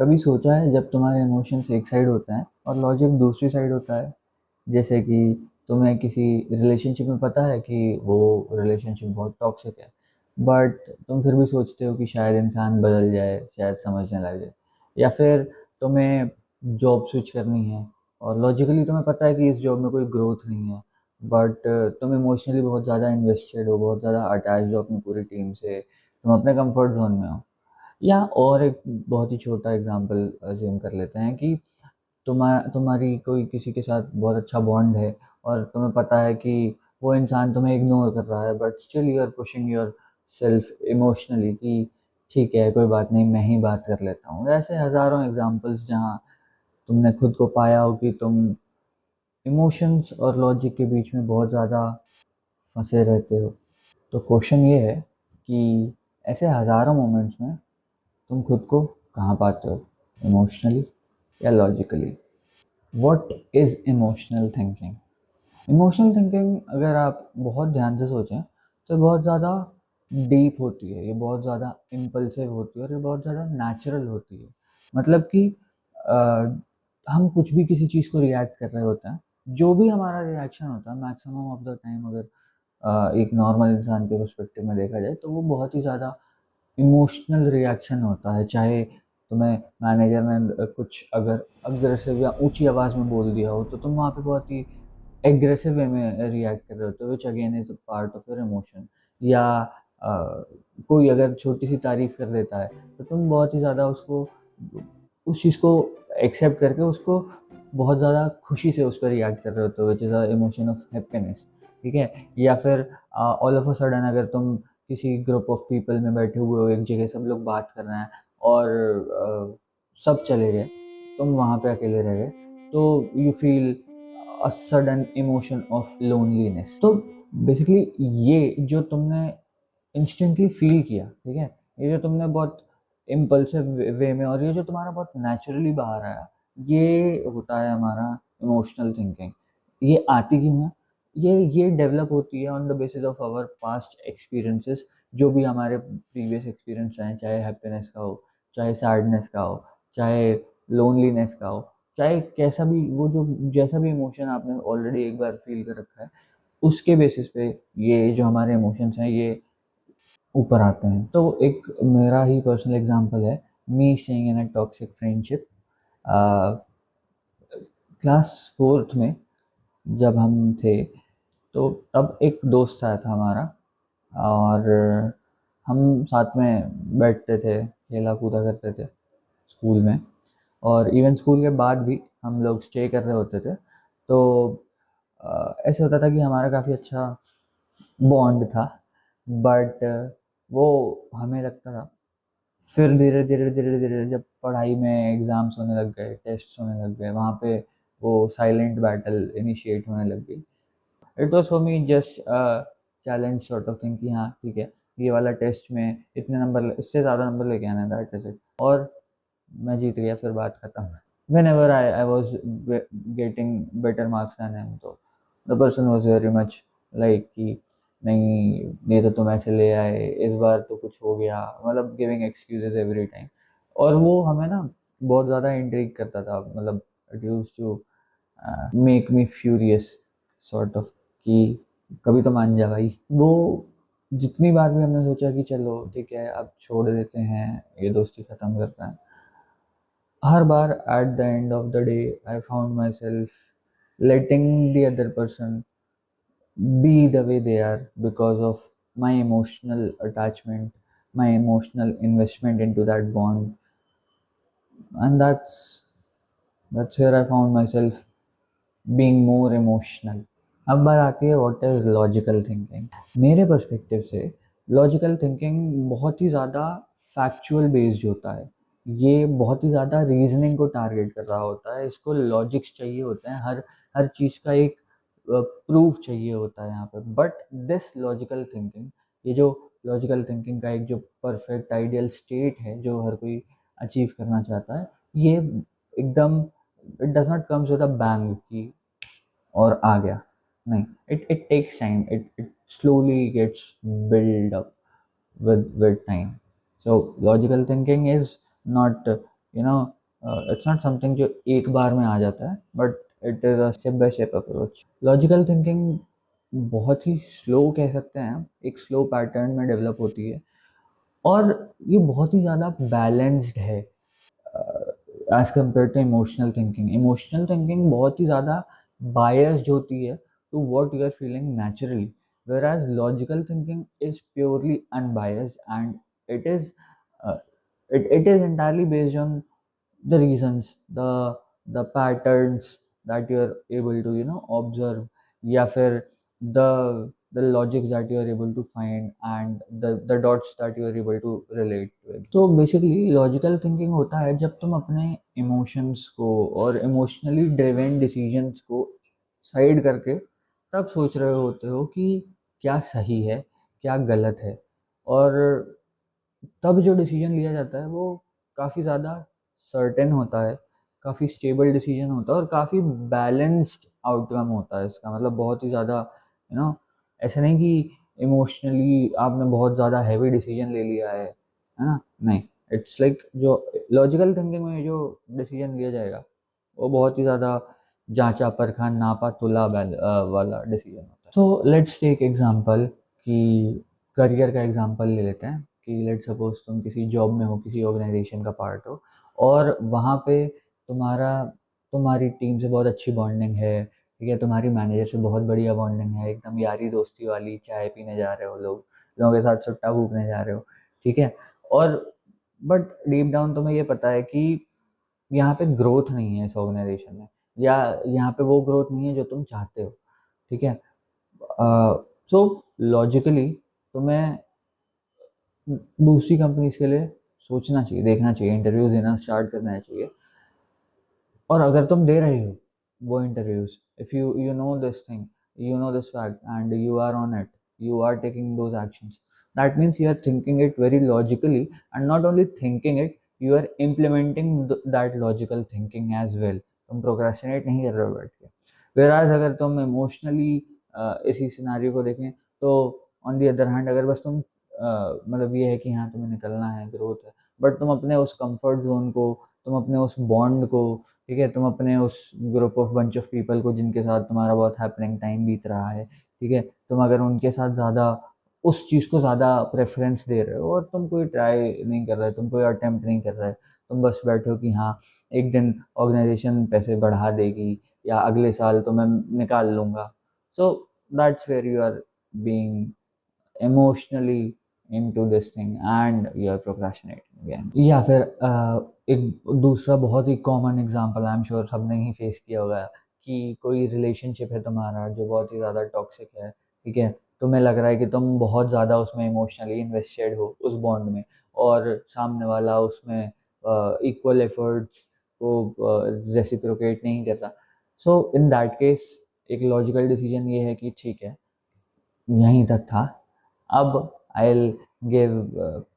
कभी सोचा है जब तुम्हारे इमोशंस एक साइड होते हैं और लॉजिक दूसरी साइड होता है। जैसे कि तुम्हें किसी रिलेशनशिप में पता है कि वो रिलेशनशिप बहुत टॉक्सिक है, बट तुम फिर भी सोचते हो कि शायद इंसान बदल जाए, शायद समझने लग जाए। या फिर तुम्हें जॉब स्विच करनी है और लॉजिकली तुम्हें पता है कि इस जॉब में कोई ग्रोथ नहीं है, बट तुम इमोशनली बहुत ज़्यादा इन्वेस्टेड हो, बहुत ज़्यादा अटैच्ड हो अपनी पूरी टीम से, तुम अपने कंफर्ट जोन में हो। या और एक बहुत ही छोटा एग्जांपल अज्यूम कर लेते हैं कि तुम्हारी कोई किसी के साथ बहुत अच्छा बॉन्ड है और तुम्हें पता है कि वो इंसान तुम्हें इग्नोर कर रहा है, but still you are pushing yourself emotionally कि ठीक है, कोई बात नहीं, मैं ही बात कर लेता हूँ। ऐसे हज़ारों एग्जांपल्स जहाँ तुमने खुद को पाया हो कि तुम इमोशंस और लॉजिक के बीच में बहुत ज़्यादा फंसे रहते हो। तो क्वेश्चन ये है कि ऐसे हज़ारों मोमेंट्स में तुम खुद को कहाँ पाते हो, इमोशनली या logically? What is emotional thinking? Emotional thinking अगर आप बहुत ध्यान से सोचें तो बहुत ज़्यादा डीप होती है, ये बहुत ज़्यादा इम्पल्सिव होती है और ये बहुत ज़्यादा नेचुरल होती है। मतलब कि अ, हम कुछ भी किसी चीज़ को रिएक्ट कर रहे होते हैं, जो भी हमारा रिएक्शन होता है मैक्सिमम ऑफ द टाइम, अगर एक नॉर्मल इंसान के पर्सपेक्टिव में देखा जाए तो वो बहुत ही ज़्यादा इमोशनल रिएक्शन होता है। चाहे तुम्हें मैनेजर ने कुछ अगर अग्रेसिव या ऊंची आवाज़ में बोल दिया हो तो तुम वहाँ पे बहुत ही एग्रेसिव वे में रिएक्ट कर रहे होते हो, which again is a part of your emotion. या अ, कोई अगर छोटी सी तारीफ कर देता है तो तुम बहुत ही ज़्यादा उसको, उस चीज़ को एक्सेप्ट करके उसको बहुत ज़्यादा खुशी से उस पर रिएक्ट कर रहे होते हो, which is a emotion of happiness. ठीक है। या फिर ऑल ऑफ अ सडन अगर तुम किसी ग्रुप ऑफ पीपल में बैठे हुए हो, एक जगह सब लोग बात कर रहे हैं और सब चले गए, तुम वहाँ पे अकेले रह गए, तो you feel a sudden emotion of loneliness. तो बेसिकली ये जो तुमने इंस्टेंटली फील किया, ठीक है, ये जो तुमने बहुत इम्पल्सिव वे में और ये जो तुम्हारा बहुत नेचुरली बाहर आया, ये होता है हमारा इमोशनल थिंकिंग। ये आती क्यों है? ये डेवलप होती है on the basis of our past experiences. जो भी हमारे प्रीवियस एक्सपीरियंस रहे, चाहे हैप्पीनेस का हो, चाहे सैडनेस का हो, चाहे लोनलीनेस का हो, चाहे कैसा भी वो जो जैसा भी इमोशन आपने ऑलरेडी एक बार फील कर रखा है, उसके बेसिस पे ये जो हमारे इमोशंस हैं ये ऊपर आते हैं। तो एक मेरा ही पर्सनल एग्जांपल है, me staying in a toxic friendship. Class fourth में जब हम थे तो तब एक दोस्त आया था हमारा, और हम साथ में बैठते थे, खेला कूदा करते थे स्कूल में, और इवन स्कूल के बाद भी हम लोग स्टे कर रहे होते थे। तो ऐसे होता था कि हमारा काफ़ी अच्छा बॉन्ड था, बट वो हमें लगता था। फिर धीरे धीरे धीरे धीरे जब पढ़ाई में एग्ज़ाम्स होने लग गए, टेस्ट्स होने लग गए, वहाँ पे वो साइलेंट बैटल इनिशिएट होने लग गई। It was for me just challenge sort of thing कि हाँ ठीक है, ये वाला टेस्ट में इतने नंबर, इससे ज़्यादा नंबर लेके आना है, दैट इज इट। और मैं जीत गया, फिर बात खत्म। Whenever I was getting better marks than him, तो the person was very much like कि नहीं, ये तो तुम ऐसे ले आए, इस बार तो कुछ हो गया, मतलब गिविंग एक्सक्यूजेज एवरी टाइम। और वो हमें ना बहुत ज़्यादा इंट्रिग करता था, मतलब it used to make me furious sort of कि कभी तो मान जा भाई। वो जितनी बार भी हमने सोचा कि चलो ठीक है अब छोड़ देते हैं, ये दोस्ती ख़त्म करते हैं, हर बार at the end of the day I found myself letting the other person be the way they are because of my emotional attachment, my emotional investment into that bond. And that's where I found myself being more emotional. अब बात आती है what is logical thinking. मेरे perspective से logical thinking बहुत ही ज़्यादा factual based होता है। ये बहुत ही ज़्यादा रीजनिंग को टारगेट कर रहा होता है, इसको लॉजिक्स चाहिए होते हैं, हर हर चीज़ का एक प्रूफ चाहिए होता है यहाँ पे। बट दिस लॉजिकल थिंकिंग, ये जो लॉजिकल थिंकिंग का एक जो परफेक्ट आइडियल स्टेट है जो हर कोई अचीव करना चाहता है, ये एकदम it does not comes with a bang की और आ गया। नहीं, it takes time, it slowly gets built up with time. So logical thinking is not you know it's not something जो एक बार में आ जाता है, but it is a step by step approach. Logical thinking बहुत ही स्लो कह सकते हैं हम, एक स्लो पैटर्न में डेवलप होती है, और ये बहुत ही ज़्यादा बैलेंस्ड है as compare to emotional thinking. Emotional thinking बहुत ही ज़्यादा बायस्ड होती है to what you are feeling naturally, whereas logical thinking is purely unbiased and it is it is entirely based on the reasons, the patterns that you are able to observe, या फिर the the logics that you are able to find and the dots that you are able to relate with. तो basically logical thinking होता है जब तुम अपने emotions को और इमोशनली ड्रिवन डिसीजंस को साइड करके तब सोच रहे होते हो कि क्या सही है, क्या गलत है, और तब जो डिसीजन लिया जाता है वो काफ़ी ज़्यादा सर्टेन होता है, काफ़ी स्टेबल डिसीजन होता है, और काफ़ी बैलेंस्ड आउटकम होता है इसका। मतलब बहुत ही ज़्यादा ऐसा नहीं कि इमोशनली आपने बहुत ज़्यादा हैवी डिसीजन ले लिया है ना? नहीं, इट्स लाइक जो लॉजिकल थिंकिंग में जो डिसीजन लिया जाएगा वो बहुत ही ज़्यादा जांचा परखा नापा तुला वाला डिसीजन होता है। सो लेट्स टेक एग्जांपल कि करियर का एग्जांपल ले लेते हैं कि लेट्स सपोज तुम किसी जॉब में हो, किसी ऑर्गेनाइजेशन का पार्ट हो, और वहाँ पे तुम्हारी टीम से बहुत अच्छी बॉन्डिंग है, ठीक है, तुम्हारी मैनेजर से बहुत बढ़िया बॉन्डिंग है, एकदम यारी दोस्ती वाली, चाय पीने जा रहे हो, लोगों के साथ सुट्टा फूकने जा रहे हो, ठीक है, और बट डीप डाउन तुम्हें ये पता है कि यहाँ पे ग्रोथ नहीं है इस ऑर्गेनाइजेशन में, या यहाँ पे वो ग्रोथ नहीं है जो तुम चाहते हो, ठीक है। सो लॉजिकली तुम्हें दूसरी कंपनीज के लिए सोचना चाहिए, देखना चाहिए, इंटरव्यूज देना स्टार्ट करना चाहिए। और अगर तुम दे रहे हो वो interviews, if you know this thing, you know this fact and you are on it, you are taking those actions, that means you are thinking it very logically, and not only thinking it, you are implementing that logical thinking as well. तुम procrastinate नहीं कर रहे हो बैठ के। वेराज अगर तुम emotionally इसी सिनारियो को देखें तो ऑन दी अदर हैंड, अगर बस तुम मतलब ये है कि हाँ तुम्हें निकलना है, ग्रोथ है, बट तुम अपने उस कंफर्ट जोन को, तुम अपने उस बॉन्ड को, ठीक है, तुम अपने उस group of bunch of people को जिनके साथ तुम्हारा बहुत हैपनिंग टाइम बीत रहा है, ठीक है, तुम अगर उनके साथ ज़्यादा उस चीज़ को ज़्यादा प्रेफरेंस दे रहे हो, और तुम कोई ट्राई नहीं कर रहे, तुम कोई अटेम्प्ट नहीं कर रहे, तुम बस बैठे हो कि हाँ एक दिन ऑर्गेनाइजेशन पैसे बढ़ा देगी या अगले साल तो मैं निकाल लूँगा, so that's where you are being emotionally into this thing and you are procrastinating again। या फिर एक दूसरा बहुत ही common example, I am sure सबने ही फेस किया होगा, कि कोई रिलेशनशिप है तुम्हारा जो बहुत ही ज़्यादा टॉक्सिक है, ठीक है, तुम्हें लग रहा है कि तुम बहुत ज़्यादा उसमें इमोशनली इन्वेस्टेड हो उस बॉन्ड में, और सामने वाला उसमें इक्वल एफर्ट्स को रेसिप्रोकेट नहीं करता। सो इन दैट केस एक लॉजिकल डिसीजन ये है कि ठीक है, यहीं तक था, अब I will give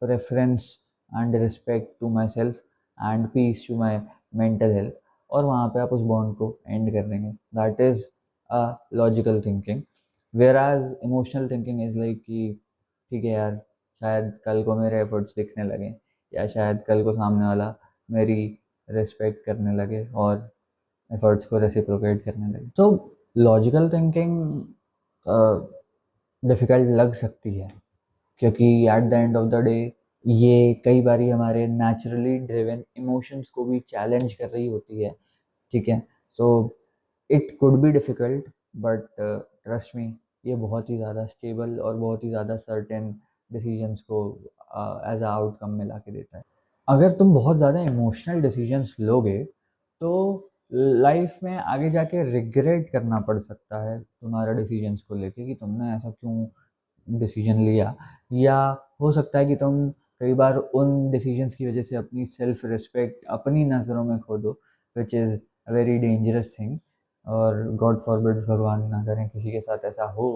preference and respect to myself and peace to my mental health, और वहाँ पे आप उस बॉन्ड को एंड कर देंगे। That is a logical thinking. Whereas emotional thinking is like कि ठीक है यार, शायद कल को मेरे एफर्ट्स दिखने लगें, या शायद कल को सामने वाला मेरी रिस्पेक्ट करने लगे और एफर्ट्स को रेसिप्रोकेट करने लगे। सो लॉजिकल थिंकिंग डिफ़िकल्ट लग सकती है, क्योंकि eight the end of the day ये कई बारी हमारे नेचुरली ड्रिवन इमोशंस को भी चैलेंज कर रही होती है, ठीक है। So it could be difficult, but trust me, ये बहुत ही ज़्यादा स्टेबल और बहुत ही ज़्यादा सर्टेन डिसीजंस को एज अ आउटकम में ला के देता है। अगर तुम बहुत ज़्यादा इमोशनल डिसीजंस लोगे तो लाइफ में आगे जाके रिग्रेट करना पड़ सकता है तुम्हारा डिसीजंस को लेके, कि तुमने ऐसा क्यों डिसीजन लिया, या हो सकता है कि तुम कई बार उन डिसीजंस की वजह से अपनी सेल्फ रिस्पेक्ट अपनी नज़रों में खो दो, which is a very dangerous thing, और गॉड फॉरबिड, भगवान ना करें किसी के साथ ऐसा हो,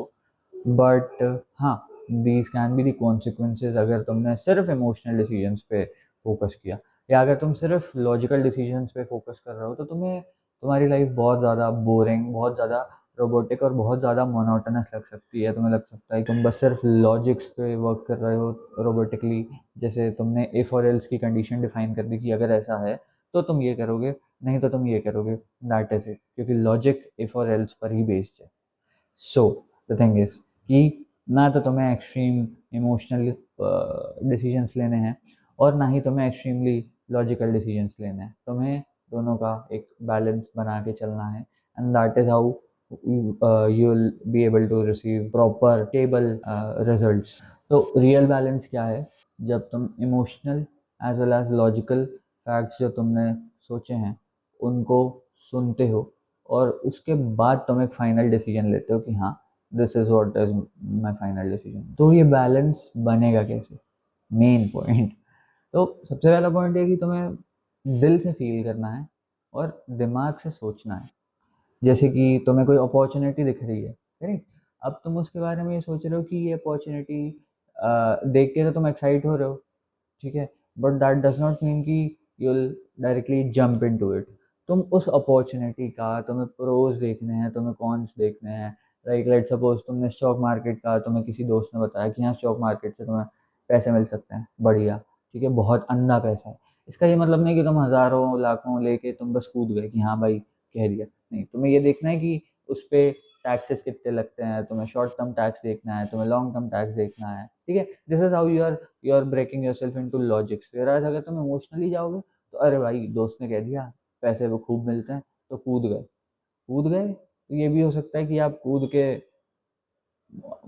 बट हाँ, these can be the consequences अगर तुमने सिर्फ इमोशनल डिसीजंस पे फोकस किया, या अगर तुम सिर्फ लॉजिकल डिसीजंस पे फोकस कर रहे हो तो तुम्हें तुम्हारी लाइफ बहुत ज़्यादा बोरिंग, बहुत ज़्यादा रोबोटिक और बहुत ज़्यादा मोनोटोनस लग सकती है। तुम्हें लग सकता है कि तुम बस सिर्फ लॉजिक्स पे वर्क कर रहे हो रोबोटिकली। जैसे तुमने ए फॉर एल्स की कंडीशन डिफाइन कर दी कि अगर ऐसा है तो तुम ये करोगे, नहीं तो तुम ये करोगे, दैट इज इट, क्योंकि लॉजिक ए फॉर एल्स पर ही बेस्ड है। सो द थिंग इज कि ना तो तुम्हें एक्सट्रीम इमोशनल डिसीजंस लेने हैं और ना ही तुम्हें एक्सट्रीमली लॉजिकल डिसीजंस लेने हैं। तुम्हें दोनों का एक बैलेंस बना के चलना है, and that is how you will be able to receive proper stable results. तो रियल बैलेंस क्या है? जब तुम emotional as well as logical facts जो तुमने सोचे हैं उनको सुनते हो और उसके बाद तुम एक फाइनल डिसीजन लेते हो कि हाँ, this is what is my final decision. तो ये बैलेंस बनेगा कैसे? Main point. तो सबसे पहला पॉइंट ये कि तुम्हें दिल से फील करना है और दिमाग से सोचना है। जैसे कि तुम्हें कोई अपॉर्चुनिटी दिख रही है, राइट? अब तुम उसके बारे में ये सोच रहे हो कि ये अपॉर्चुनिटी देख के तो तुम एक्साइट हो रहे हो, ठीक है, but that does not mean कि you will directly jump into it. तुम उस अपॉर्चुनिटी का तुम्हें प्रोज देखने हैं, तुम्हें कॉन्स देखने हैं। लाइक लेट सपोज तुमने स्टॉक मार्केट का, तुम्हें किसी दोस्त ने बताया कि हाँ स्टॉक मार्केट से तुम्हें पैसे मिल सकते हैं, बढ़िया, ठीक है, बहुत अंधा पैसा है। इसका ये मतलब नहीं कि तुम हज़ारों लाखों लेके तुम बस कूद गए कि हाँ भाई कह दिया। नहीं, तुम्हें ये देखना है कि उस पे टैक्सेस कितने लगते हैं, तुम्हें शॉर्ट टर्म टैक्स देखना है, तुम्हें लॉन्ग टर्म टैक्स देखना है, ठीक है। This is how you are breaking yourself into logics. फिर अगर तुम इमोशनली जाओगे तो अरे भाई दोस्त ने कह दिया पैसे वो खूब मिलते हैं तो कूद गए। कूद गए तो ये भी हो सकता है कि आप कूद के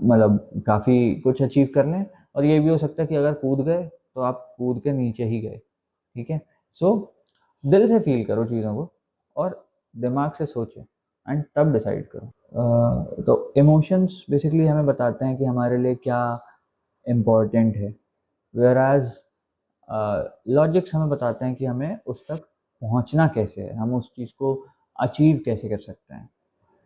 मतलब काफ़ी कुछ अचीव कर लें, और ये भी हो सकता है कि अगर कूद गए तो आप कूद के नीचे ही गए, ठीक है। सो दिल से फील करो चीज़ों को और दिमाग से सोचो एंड तब डिसाइड करो। तो इमोशंस बेसिकली हमें बताते हैं कि हमारे लिए क्या इम्पोर्टेंट है, वेयर एज लॉजिक्स हमें बताते हैं कि हमें उस तक पहुंचना कैसे है, हम उस चीज़ को अचीव कैसे कर सकते हैं,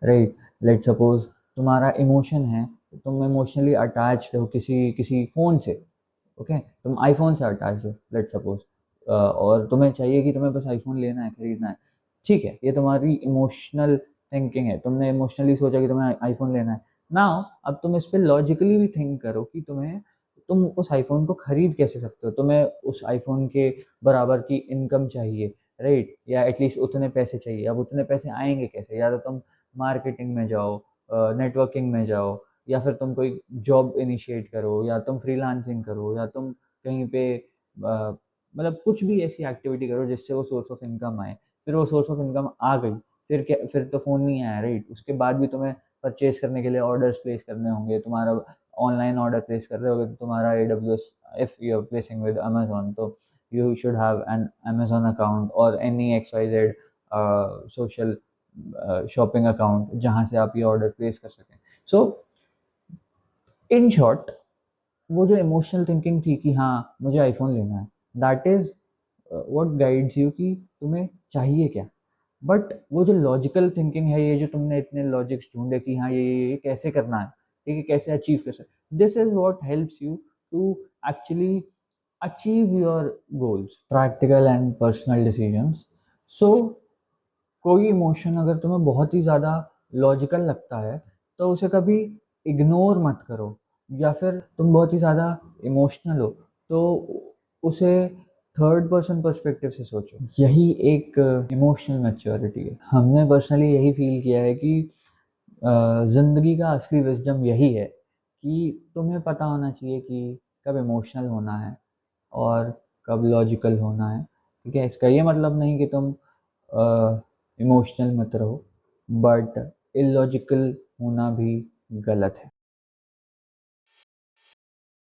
राइट। लेट सपोज तुम्हारा इमोशन है, तुम इमोशनली अटैच्ड हो किसी किसी फ़ोन से, ओके, तुम आईफोन से अटैच्ड हो लेट सपोज, और तुम्हें चाहिए कि तुम्हें बस आईफोन लेना है, खरीदना है, ठीक है, ये तुम्हारी इमोशनल थिंकिंग है, तुमने इमोशनली सोचा कि तुम्हें आईफोन लेना है। नाउ अब तुम इस पर लॉजिकली भी थिंक करो कि तुम उस आईफोन को खरीद कैसे सकते हो। तुम्हें उस आईफोन के बराबर की इनकम चाहिए, राइट, या एटलीस्ट उतने पैसे चाहिए। अब उतने पैसे आएंगे कैसे? या तो तुम मार्केटिंग में जाओ, नेटवर्किंग में जाओ, या फिर तुम कोई जॉब इनिशिएट करो, या तुम फ्रीलांसिंग करो, या तुम कहीं पे मतलब कुछ भी ऐसी एक्टिविटी करो जिससे वो सोर्स ऑफ इनकम आए। फिर वो सोर्स ऑफ इनकम आ गई, फिर क्या? फिर तो फ़ोन नहीं आया, राइट? उसके बाद भी तुम्हें परचेज करने के लिए ऑर्डर्स प्लेस करने होंगे। तुम्हारा ऑनलाइन ऑर्डर प्लेस कर रहे होगे तो तुम्हारा AWS, if you are placing with Amazon, तो you should have an Amazon account और any XYZ social shopping account जहाँ से आप ये ऑर्डर प्लेस कर सकें। सो इन शॉर्ट, वो जो इमोशनल थिंकिंग थी कि हाँ मुझे आईफोन लेना है, that is what guides you कि तुम्हें चाहिए क्या। बट वो जो लॉजिकल थिंकिंग है, ये जो तुमने इतने लॉजिक्स ढूंढे कि हाँ ये कैसे करना है, ठीक है, कैसे अचीव कर सकते, this is what helps you to actually achieve your goals, practical and personal decisions. So कोई इमोशन अगर तुम्हें बहुत ही ज़्यादा लॉजिकल लगता है तो उसे कभी इग्नोर मत करो, या फिर तुम बहुत ही ज़्यादा इमोशनल हो तो उसे थर्ड पर्सन पर्सपेक्टिव से सोचो। यही एक इमोशनल मैच्योरिटी है। हमने पर्सनली यही फील किया है कि ज़िंदगी का असली विजडम यही है कि तुम्हें पता होना चाहिए कि कब इमोशनल होना है और कब लॉजिकल होना है, ठीक है। इसका ये मतलब नहीं कि तुम इमोशनल मत रहो, बट इलॉजिकल होना भी गलत है।